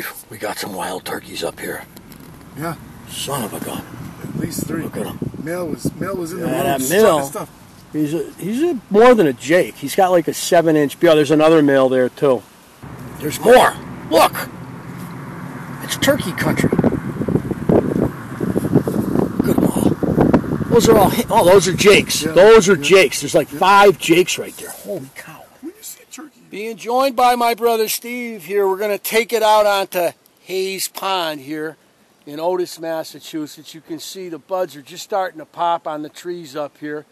Steve, we got some wild turkeys up here. Yeah. Son of a gun. At least 3. Look at him. Male was in the room. That male, stuff. he's more than a Jake. He's got like a 7-inch bill. There's another male there too. There's more. Look. It's turkey country. Good ball. Those are all. Oh, those are Jakes. Yeah, those are Jakes. There's like 5 Jakes right there. Holy cow. When you see a turkey. Being joined by my brother Steve here, we're going to take it out onto Hayes Pond here in Otis, Massachusetts. You can see the buds are just starting to pop on the trees up here.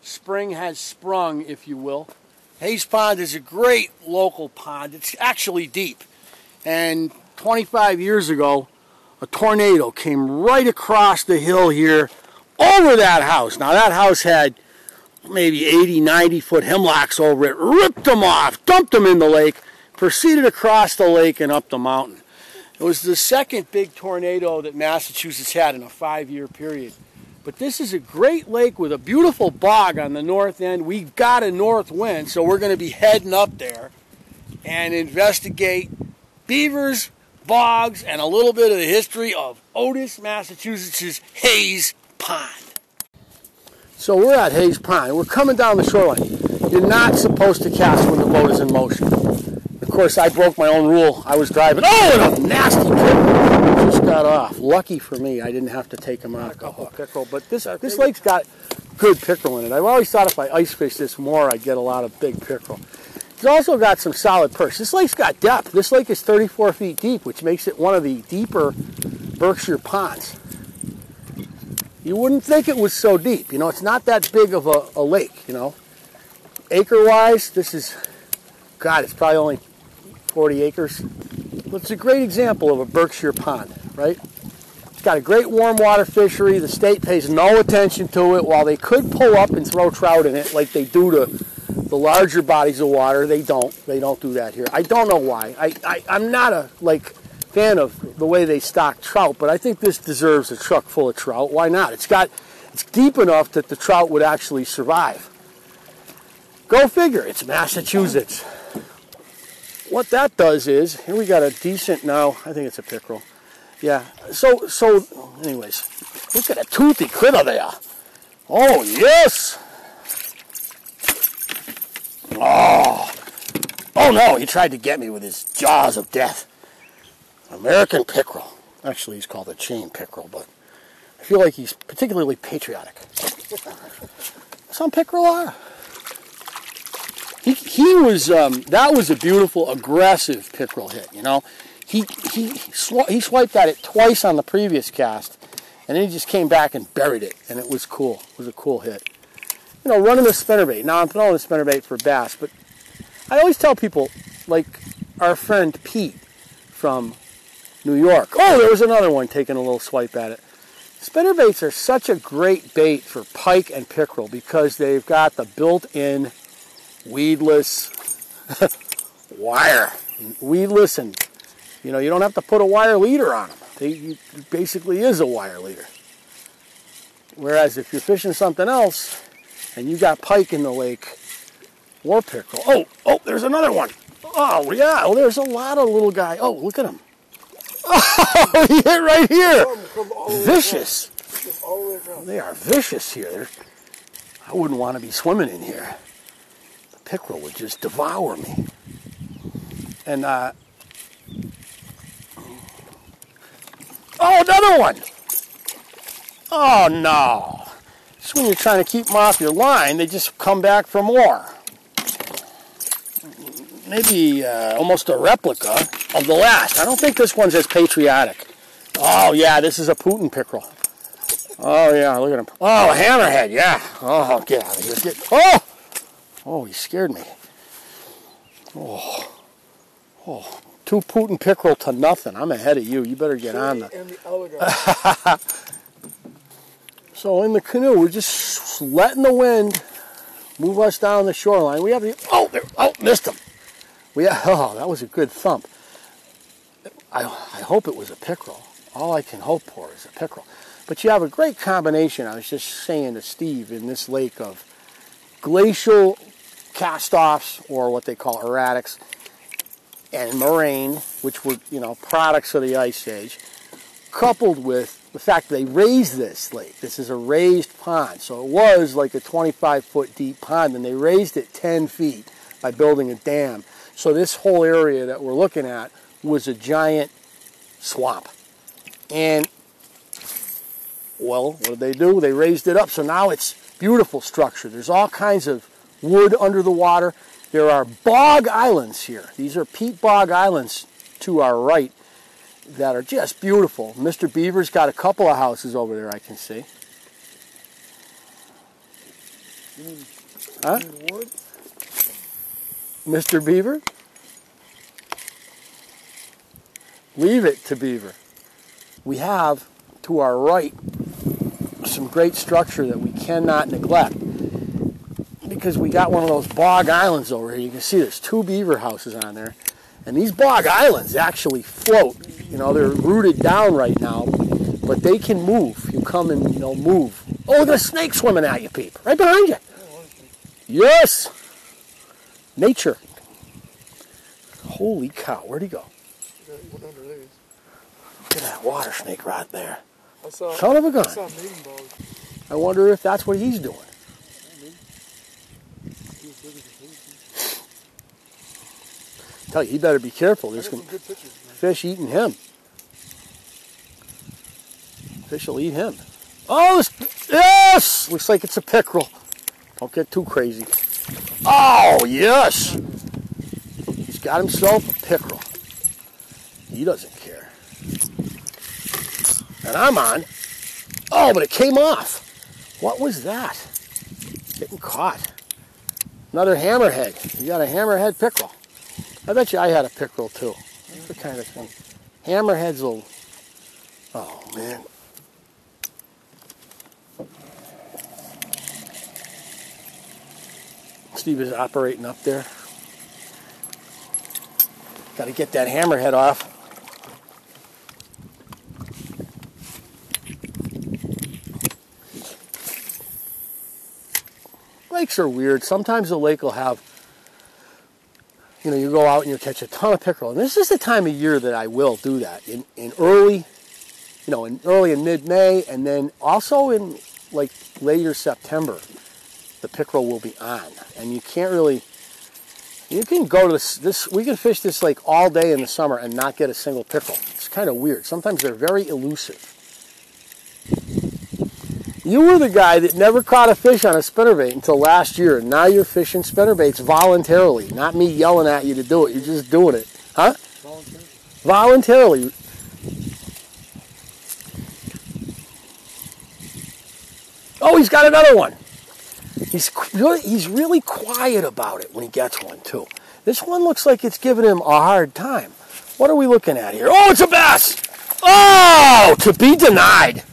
Spring has sprung, if you will. Hayes Pond is a great local pond. It's actually deep. And 25 years ago, a tornado came right across the hill here over that house. Now that house had maybe 80, 90-foot hemlocks over it, ripped them off, dumped them in the lake, proceeded across the lake and up the mountain. It was the second big tornado that Massachusetts had in a 5-year period. But this is a great lake with a beautiful bog on the north end. We've got a north wind, so we're going to be heading up there and investigate beavers, bogs, and a little bit of the history of Otis, Massachusetts' Hayes Pond. So we're at Hayes Pond. We're coming down the shoreline. You're not supposed to cast when the boat is in motion. Of course, I broke my own rule. I was driving. Oh, and a nasty pickerel just got off. Lucky for me, I didn't have to take him off the hook. Pickerel, but this lake's got good pickerel in it. I've always thought if I ice fish this more, I'd get a lot of big pickerel. It's also got some solid perch. This lake's got depth. This lake is 34 feet deep, which makes it one of the deeper Berkshire ponds. You wouldn't think it was so deep. You know, it's not that big of a lake, you know. Acre-wise, this is, God, it's probably only 40 acres. But it's a great example of a Berkshire pond, right? It's got a great warm water fishery. The state pays no attention to it. While they could pull up and throw trout in it like they do to the larger bodies of water, they don't. They don't do that here. I don't know why. I'm not a, fan of the way they stock trout, but I think this deserves a truck full of trout. Why not? It's deep enough that the trout would actually survive. Go figure, it's Massachusetts. What that does is, here we got a decent, now, I think it's a pickerel. Yeah, so anyways, look at a toothy critter there. Oh, yes. Oh no, he tried to get me with his jaws of death. American pickerel. Actually, he's called a chain pickerel, but I feel like he's particularly patriotic. Some pickerel are. He was, that was a beautiful, aggressive pickerel hit, you know. He swiped at it twice on the previous cast, and then he just came back and buried it, and it was cool. It was a cool hit. You know, running the spinnerbait. Now, I'm throwing the spinnerbait for bass, but I always tell people, like our friend Pete from New York. Oh, there was another one taking a little swipe at it. Spinnerbaits are such a great bait for pike and pickerel because they've got the built-in weedless wire. Weedless, and you know, you don't have to put a wire leader on them. It basically is a wire leader. Whereas if you're fishing something else and you got pike in the lake or pickerel. Oh, there's another one. Oh, yeah. Oh, there's a lot of little guys. Oh, look at him. Oh, he hit right here. Vicious. They are vicious here. I wouldn't want to be swimming in here. The pickerel would just devour me. And, oh, another one. Oh, no. Just when you're trying to keep them off your line, they just come back for more. Maybe almost a replica of the last. I don't think this one's as patriotic. Oh, yeah, this is a Putin pickerel. Oh, yeah, look at him. Oh, a hammerhead, yeah. Oh, get out of here. Oh, he scared me. Oh, 2 Putin pickerel to nothing. I'm ahead of you. You better get on that. So in the canoe, we're just letting the wind move us down the shoreline. We have the, missed him. That was a good thump. I hope it was a pickerel. All I can hope for is a pickerel. But you have a great combination, I was just saying to Steve, in this lake of glacial cast-offs, or what they call erratics, and moraine, which were, products of the Ice Age, coupled with the fact that they raised this lake. This is a raised pond, so it was like a 25-foot deep pond, and they raised it 10 feet by building a dam. So this whole area that we're looking at was a giant swamp. And, well, what did they do? They raised it up, so now it's beautiful structure. There's all kinds of wood under the water. There are bog islands here. These are peat bog islands to our right that are just beautiful. Mr. Beaver's got a couple of houses over there I can see. Huh? Mr. Beaver? Leave it to Beaver. We have, to our right, some great structure that we cannot neglect because we got one of those bog islands over here. You can see there's 2 beaver houses on there. And these bog islands actually float. They're rooted down right now, but they can move. You come and, move. Oh, look at a snake swimming at you, Peep. Right behind you. Yes. Nature. Holy cow, where'd he go? Look Look at that water snake right there. son of a gun. I saw a maiden bog. I wonder if that's what he's doing. Tell you, he better be careful. There's some good pictures, fish eating him. Fish will eat him. Oh, yes! Looks like it's a pickerel. Don't get too crazy. Oh, yes! He's got himself a pickerel. He doesn't care. And I'm on. Oh, but it came off. What was that? Getting caught. Another hammerhead. You got a hammerhead pickerel. I bet you I had a pickerel too. That's the kind of thing. Hammerheads will... Oh, man. Steve is operating up there. Got to get that hammerhead off. Lakes are weird. Sometimes the lake will have... you go out and you catch a ton of pickerel. And this is the time of year that I will do that. In early and mid-May, and then also in like later September, the pickerel will be on. And you can't really, you can go to this, we can fish this lake all day in the summer and not get a single pickerel. It's kind of weird. Sometimes they're very elusive. You were the guy that never caught a fish on a spinnerbait until last year, and now you're fishing spinnerbaits voluntarily. Not me yelling at you to do it. You're just doing it. Huh? Voluntarily. Oh, he's got another one. He's really quiet about it when he gets one, too. This one looks like it's giving him a hard time. What are we looking at here? Oh, it's a bass! Oh, to be denied.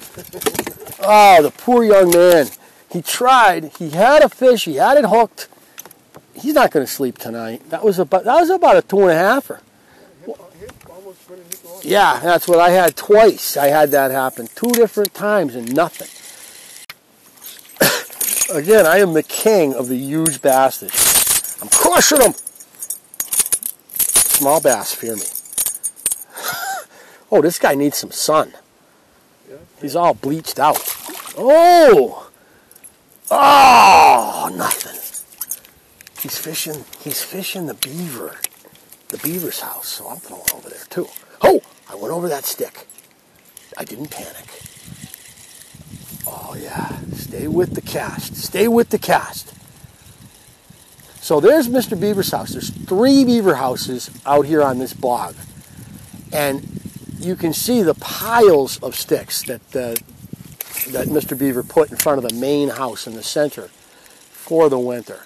Oh, the poor young man. He tried. He had a fish. He had it hooked. He's not going to sleep tonight. That was about a 2.5-er. Yeah, that's what I had twice. I had that happen 2 different times and nothing. Again, I am the king of the huge bass this year. I'm crushing them. Small bass fear me. Oh, this guy needs some sun. He's all bleached out. Oh! Oh, nothing. He's fishing the beaver's house, so I'm going over there too. Oh! I went over that stick. I didn't panic. Oh yeah, stay with the cast. Stay with the cast. So there's Mr. Beaver's house. There's 3 beaver houses out here on this bog. And you can see the piles of sticks that Mr. Beaver put in front of the main house in the center for the winter.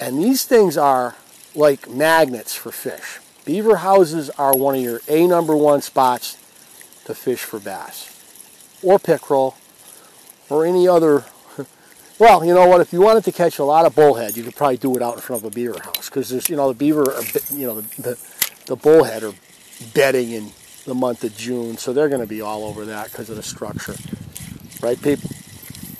And these things are like magnets for fish. Beaver houses are one of your #1 spots to fish for bass or pickerel or any other. Well, you know what? If you wanted to catch a lot of bullhead, you could probably do it out in front of a beaver house because there's, the beaver, are, the bullhead are bedding in the month of June, so they're going to be all over that because of the structure. Right, people?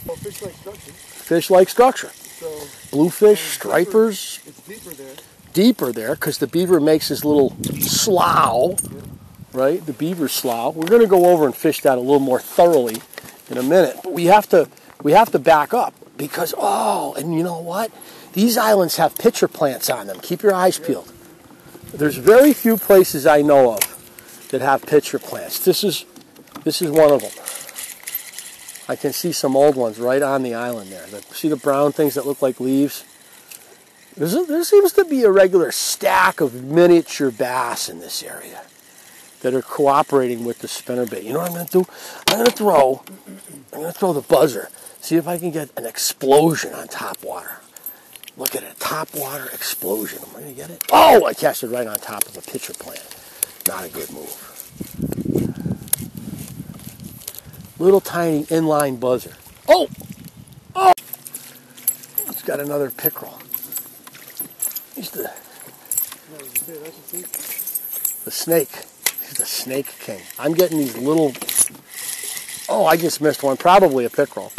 Well, fish like structure. Fish like structure. So, bluefish, stripers. It's deeper there. deeper there because the beaver makes his little slough, right? The beaver slough. We're going to go over and fish that a little more thoroughly in a minute, but we have to back up because, and you know what? These islands have pitcher plants on them. Keep your eyes peeled. There's very few places I know of that have pitcher plants. This is one of them. I can see some old ones right on the island there. See the brown things that look like leaves? There seems to be a regular stack of miniature bass in this area that are cooperating with the spinnerbait. You know what I'm going to do? I'm going to throw the buzzer. See if I can get an explosion on top water. Look at it, top water explosion. Am I going to get it? Oh, I cast it right on top of a pitcher plant. Not a good move. Little tiny inline buzzer. Oh! It's got another pickerel. He's the snake. He's the snake king. I'm getting these little... Oh, I just missed one. Probably a pickerel.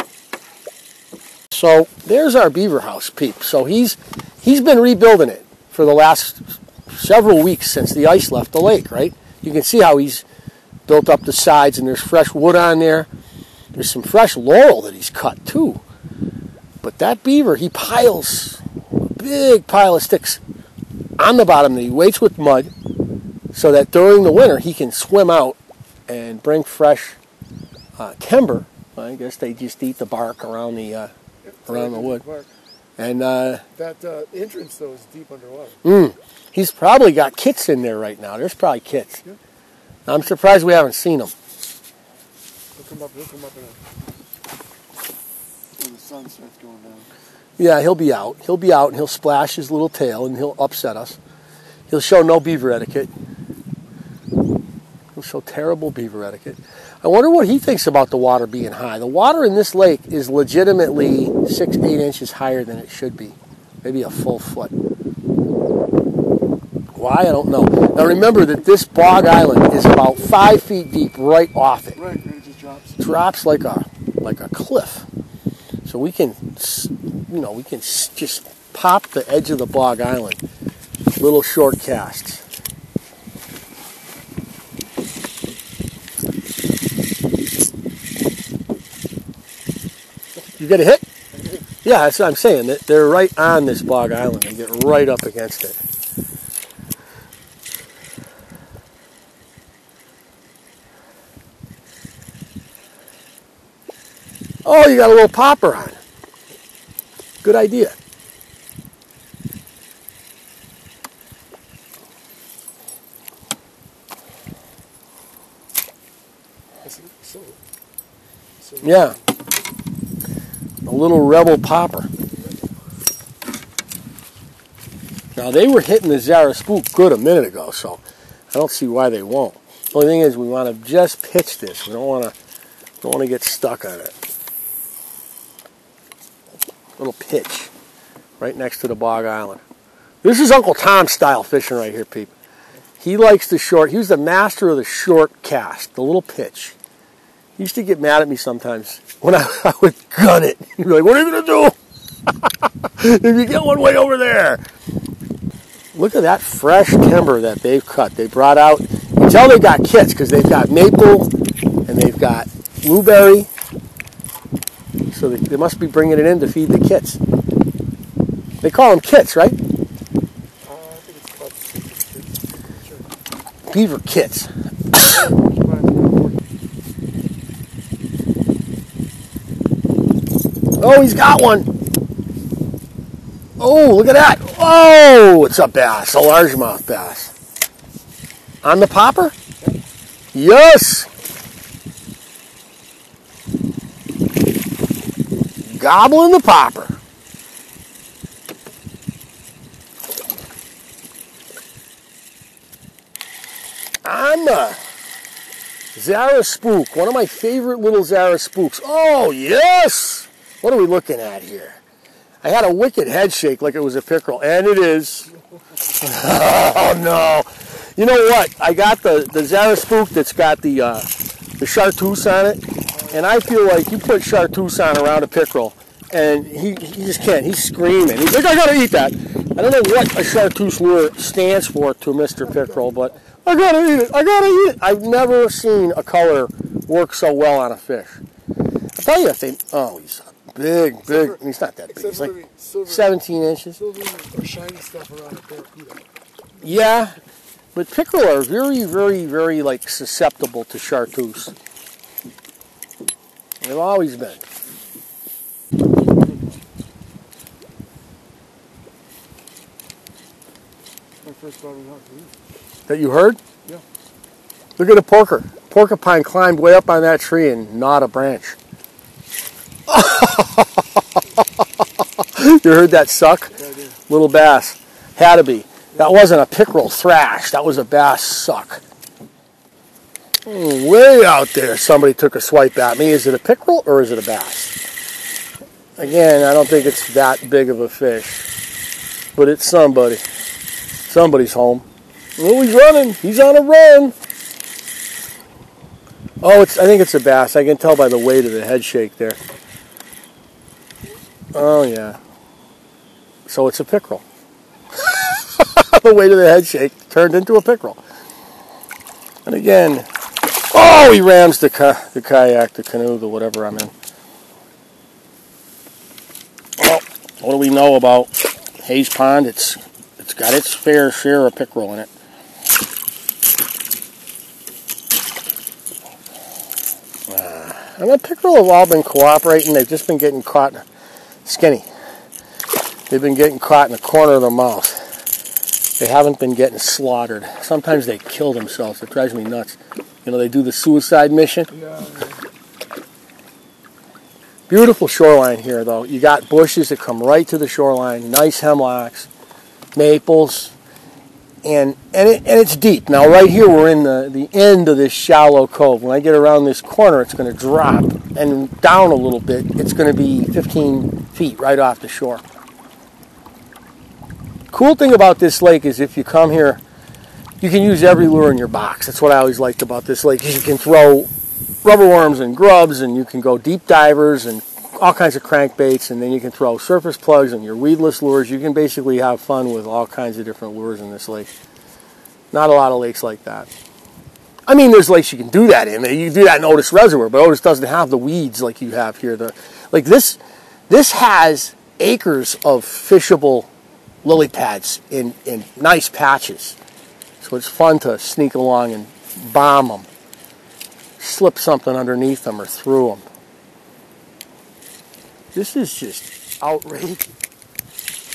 So there's our beaver house, peep. So he's been rebuilding it for the last several weeks since the ice left the lake, right? You can see how he's built up the sides, and there's fresh wood on there. There's some fresh laurel that he's cut too. But that beaver, he piles a big pile of sticks on the bottom that he weights with mud so that during the winter he can swim out and bring fresh timber. I guess they just eat the bark around the wood. And that entrance though is deep underwater. He's probably got kits in there right now. There's probably kits. Yeah. I'm surprised we haven't seen them. He'll come up when the sun starts going down. Yeah, he'll be out. He'll be out and he'll splash his little tail and he'll upset us. He'll show no beaver etiquette. He'll show terrible beaver etiquette. I wonder what he thinks about the water being high. The water in this lake is legitimately 6-8 inches higher than it should be. Maybe a full foot. Why? I don't know. Now remember that this bog island is about 5 feet deep right off it. Right, it just drops. Drops like a cliff. So we can just pop the edge of the bog island. Little short casts. You get a hit? Yeah, that's what I'm saying. They're right on this bog island. They get right up against it. Oh, you got a little popper on. Good idea. Yeah. A little rebel popper. Now they were hitting the Zara spook good a minute ago, so I don't see why they won't. The only thing is we want to just pitch this. We don't want to get stuck on it. Little pitch right next to the bog island. This is Uncle Tom style fishing right here, people. He likes the short. He was the master of the short cast, the little pitch. He used to get mad at me sometimes when I would gun it. He'd be like, what are you going to do if you get one way over there? Look at that fresh timber that they've cut. They brought out, you can tell they got kits because they've got maple and they've got blueberry. So they must be bringing it in to feed the kits. They call them kits, right? I think it's called Beaver kits. Oh, he's got one. Oh, look at that. Oh, it's a bass, a largemouth bass. On the popper? Yes. Gobbling the popper. On the Zara spook, one of my favorite little Zara spooks. Oh, yes. What are we looking at here? I had a wicked head shake like it was a pickerel, and it is. Oh, no. You know what? I got the Zara spook that's got the chartreuse on it, and I feel like you put chartreuse on around a pickerel, and he just can't. He's screaming. He's like, I got to eat that. I don't know what a chartreuse lure stands for to Mr. Pickerel, but I gotta eat it. I gotta eat it. I've never seen a color work so well on a fish. I'll tell you if they. Oh, he's big. He's not that big. He's like 17 inches. Silver or shiny stuff around a barracuda. Yeah, but pickerel are very like susceptible to chartreuse. They've always been. My first barbie hunt. That you heard? Yeah. Look at the porcupine climbed way up on that tree and gnawed a branch. You heard that suck? Yeah, I did. Little bass. Had to be. That wasn't a pickerel thrash. That was a bass suck. Way out there, somebody took a swipe at me. Is it a pickerel or is it a bass? Again, I don't think it's that big of a fish. But it's somebody. Somebody's home. Oh, he's running. He's on a run. Oh, I think it's a bass. I can tell by the weight of the head shake there. Oh, yeah. So it's a pickerel. The weight of the head shake turned into a pickerel. And again, oh, he rams the kayak, the canoe, the whatever I'm in. Well, what do we know about Hayes Pond? It's got its fair share of pickerel in it. And the pickerel have all been cooperating. They've just been getting caught skinny. They've been getting caught in the corner of their mouth. They haven't been getting slaughtered. Sometimes they kill themselves. It drives me nuts. You know, they do the suicide mission. Yeah. Beautiful shoreline here, though. You got bushes that come right to the shoreline. Nice hemlocks, maples, and it's deep. Now, right here, we're in the end of this shallow cove. When I get around this corner, it's going to drop and down a little bit. It's going to be 15 feet right off the shore. Cool thing about this lake is if you come here, you can use every lure in your box. That's what I always liked about this lake, is you can throw rubber worms and grubs, and you can go deep divers and all kinds of crankbaits, and then you can throw surface plugs and your weedless lures. You can basically have fun with all kinds of different lures in this lake. Not a lot of lakes like that. I mean, there's lakes you can do that in. You can do that in Otis Reservoir, but Otis doesn't have the weeds like you have here. Like this has acres of fishable lily pads in nice patches. So it's fun to sneak along and bomb them. Slip something underneath them or through them. This is just outrageous.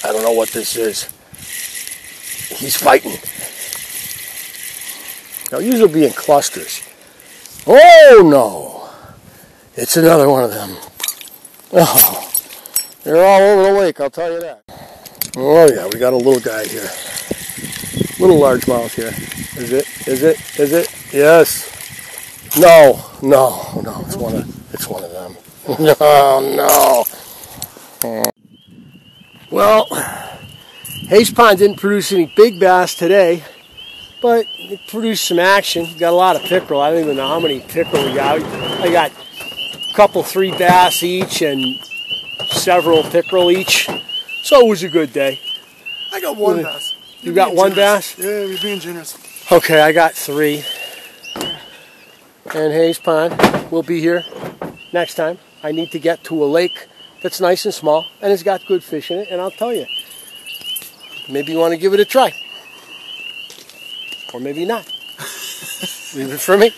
I don't know what this is. He's fighting. They'll usually be in clusters. Oh no! It's another one of them. Oh, they're all over the lake, I'll tell you that. Oh yeah, we got a little guy here. Little largemouth here. Is it? Yes. No. It's one of them. No. Well, Hayes Pond didn't produce any big bass today, but it produced some action. We got a lot of pickerel. I don't even know how many pickerel we got. I got a couple, 3 bass each and several pickerel each. So it was a good day. I got one bass. You got one bass? Yeah, you're being generous. Okay, I got 3. And Hayes Pond will be here next time. I need to get to a lake that's nice and small and it's got good fish in it, and I'll tell you, maybe you want to give it a try. Or maybe not. Leave it for me.